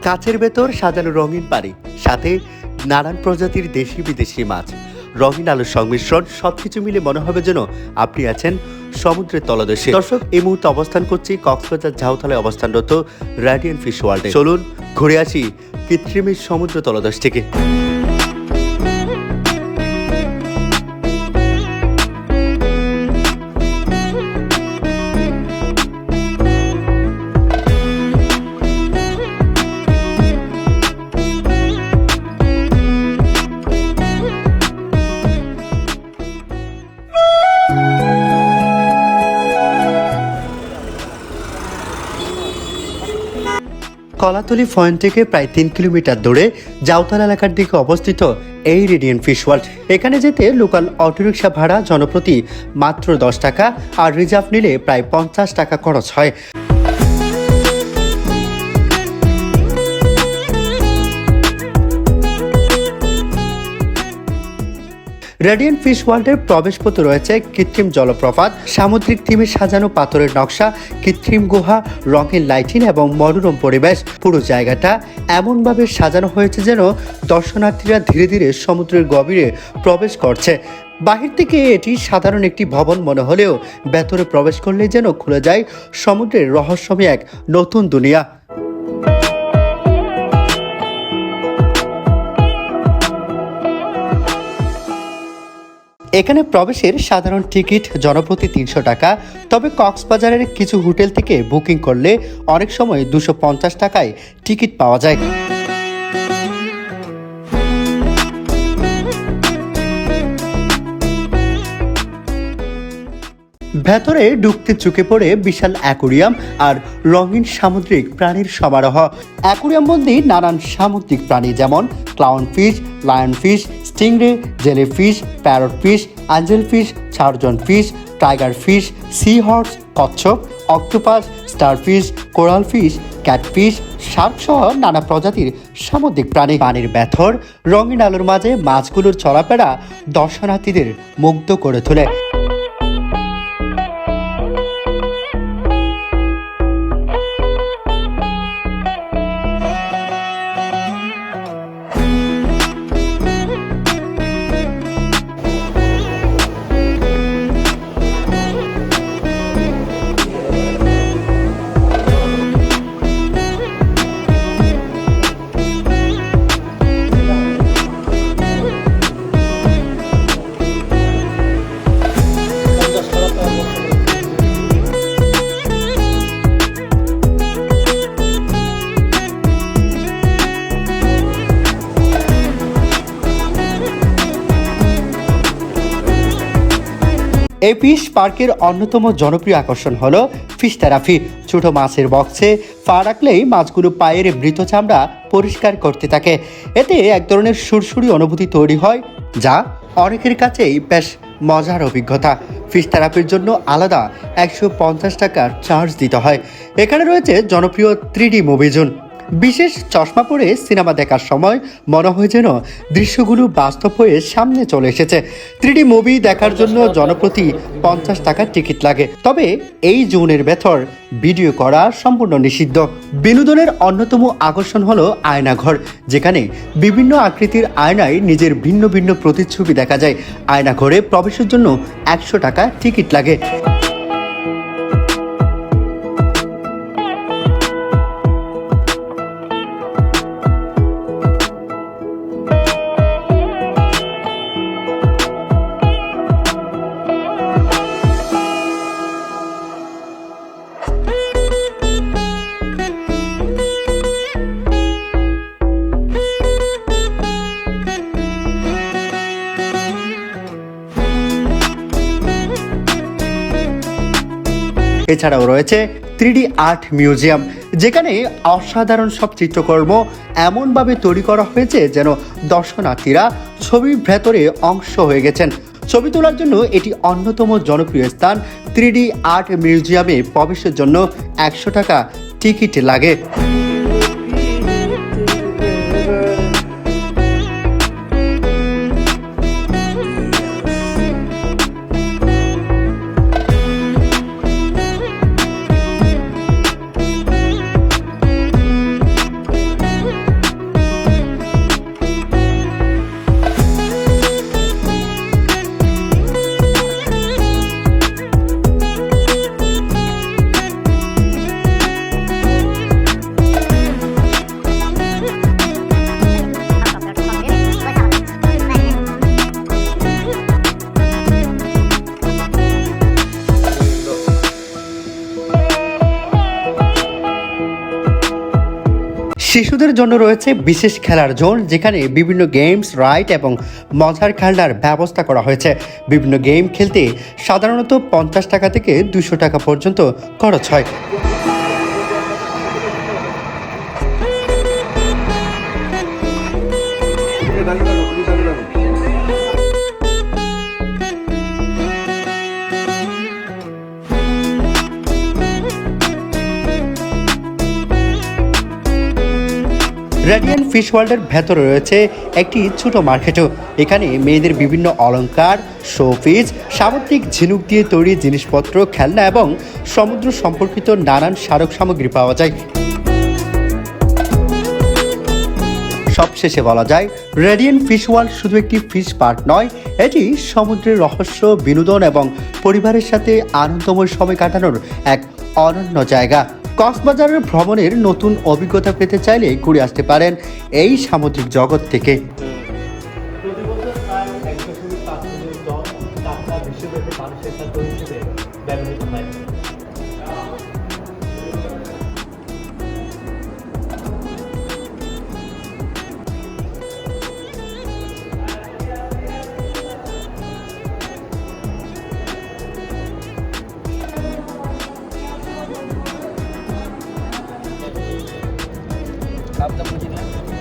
কাচের ভেতর সাজানো রঙিন পানি, সাথে নানান প্রজাতির দেশি বিদেশি মাছ, রঙিন আলোর সংমিশ্রণ, সবকিছু মিলে মনে হবে যেন আপনি আছেন সমুদ্রের তলদেশে। দর্শক, এই মুহূর্তে অবস্থান করছি কক্সবাজার ঝাউতলায় অবস্থানরত রাডিয়েন্ট ফিশ ওয়ার্ল্ডে। চলুন ঘুরে আসি কৃত্রিম এই সমুদ্র তলদেশ থেকে। কলাতলি পয়েন্ট থেকে প্রায় 3 কিলোমিটার দূরে জাউতলা এলাকার দিকে অবস্থিত এই রেডিয়েন্ট ফিশ ওয়ার্ল্ড। এখানে যেতে লোকাল অটোরিকশা ভাড়া জনপ্রতি মাত্র 10 টাকা, আর রিজার্ভ নিলে প্রায় 50 টাকা খরচ হয়। রেডিয়েন্ট ফিশ ওয়ার্ল্ডের প্রবেশপথে রয়েছে কৃত্রিম জলপ্রপাত, সামুদ্রিক থিমে সাজানো পাথরের নকশা, কৃত্রিম গুহা, রঙিন লাইটিং এবং মনোরম পরিবেশ। পুরো জায়গাটা এমনভাবে সাজানো হয়েছে যেন দর্শনার্থীরা ধীরে ধীরে সমুদ্রের গভীরে প্রবেশ করছে। বাহির থেকে এটি সাধারণ একটি ভবন মনে হলেও ভেতরে প্রবেশ করলে যেন খুলে যায় সমুদ্রের রহস্যময় এক নতুন দুনিয়া। এখানে প্রবেশের সাধারণ টিকিট জনপ্রতি 300 টাকা, তবে কক্সবাজারের কিছু হোটেল থেকে বুকিং করলে অনেক সময় 250 টাকায় টিকিট পাওয়া যায়। ভেতরে ঢুকতে চোখে পড়ে বিশাল অ্যাকোরিয়াম আর রঙিন সামুদ্রিক প্রাণীর সমারোহ। অ্যাকোরিয়াম মধ্যে নানান সামুদ্রিক প্রাণী যেমন clown fish, lion fish, stingray, jelly fish, parrot fish, angel fish, চারজন fish, tiger fish, sea horse, কচ্ছপ, octopus, starfish, coral fish, catfish, shark সহ নানা প্রজাতির সামুদ্রিক প্রাণী। পানির ভেতর রঙিন আলোর মাঝে মাছগুলোর চলাফেরা দর্শনার্থীদের মুগ্ধ করে তোলে। এই ফিশ পার্কের অন্যতম জনপ্রিয় আকর্ষণ হলো ফিশ থেরাপি। ছোট মাছের বক্সে পা রাখলেই মাছগুলো পায়ের মৃত চামড়া পরিষ্কার করতে থাকে। এতে এক ধরনের সুরসুরি অনুভূতি তৈরি হয়, যা অনেকের কাছেই বেশ মজার অভিজ্ঞতা। ফিশ থেরাপির জন্য আলাদা 150 টাকার চার্জ দিতে হয়। এখানে রয়েছে জনপ্রিয় 3D মুভি জোন। বিশেষ চশমা পরে সিনেমা দেখার সময় মনে হয় যেন দৃশ্যগুলো বাস্তব হয়ে সামনে চলে এসেছে। 3D মুভি দেখার জন্য জনপ্রতি 50 টাকার টিকিট লাগে, তবে এই জোনের ভেতর ভিডিও করা সম্পূর্ণ নিষিদ্ধ। বিনোদনের অন্যতম আকর্ষণ হলো আয়নাঘর, যেখানে বিভিন্ন আকৃতির আয়নায় নিজের ভিন্ন ভিন্ন প্রতিচ্ছবি দেখা যায়। আয়নাঘরে প্রবেশের জন্য 100 টাকা টিকিট লাগে। এছাড়াও রয়েছে 3D আর্ট মিউজিয়াম, যেখানে অসাধারণ সব চিত্রকর্ম এমনভাবে তৈরি করা হয়েছে যেন দর্শনার্থীরা ছবির ভেতরে অংশ হয়ে গেছেন। ছবি তোলার জন্য এটি অন্যতম জনপ্রিয় স্থান। 3D আর্ট মিউজিয়ামে প্রবেশের জন্য 100 টাকা টিকিট লাগে। শিশুদের জন্য রয়েছে বিশেষ খেলার জোন, যেখানে বিভিন্ন গেমস, রাইড এবং মজার খেলনার ব্যবস্থা করা হয়েছে। বিভিন্ন গেম খেলতে সাধারণত 50 টাকা থেকে 200 টাকা পর্যন্ত খরচ হয়। রেডিয়েন্ট ফিশ ওয়ার্ল্ডের ভেতরে রয়েছে একটি ছোট মার্কেটও। এখানে মেয়েদের বিভিন্ন অলংকার, শোপিস, সামুদ্রিক ঝিনুক দিয়ে তৈরি জিনিসপত্র, খেলনা এবং সমুদ্র সম্পর্কিত নানান স্মারক সামগ্রী পাওয়া যায়। সবশেষে বলা যায়, রেডিয়েন্ট ফিশ ওয়ার্ল্ড শুধু একটি ফিশ পার্ক নয়, এটি সমুদ্রের রহস্য, বিনোদন এবং পরিবারের সাথে আনন্দময় সময় কাটানোর এক অনন্য জায়গা। কক্সবাজারের ভ্রমণের নতুন অভিজ্ঞতা পেতে চাইলে ঘুরে আসতে পারেন এই সামুদ্রিক জগৎ থেকে। आप तक मुझे नहीं